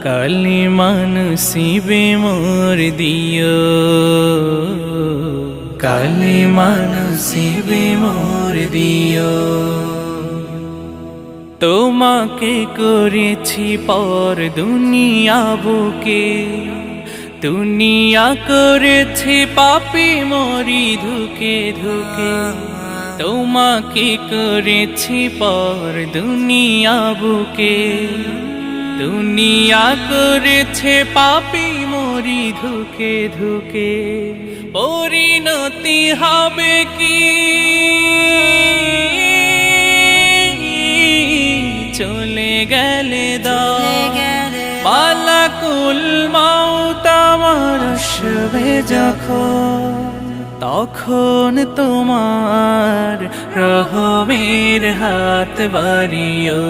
কালিমা নসিবে মোর দিও, কালিমা নসিবে মোর দিও। তোমাকে করেছি পর দুনিয়া বুকে, দুনিয়া করেছি পাপী মরি ধুকে ধুকে। তোমাকে করেছি পর দুনিয়া বুকে, দুনিয়া করেছে পাপী মরি ধুকে ধুকে। পরিণতি হবে কি চলে গেলে মালাকুল মাউত আমার আসবে যখন, তখন তোমার রহমের হাত বাড়িও।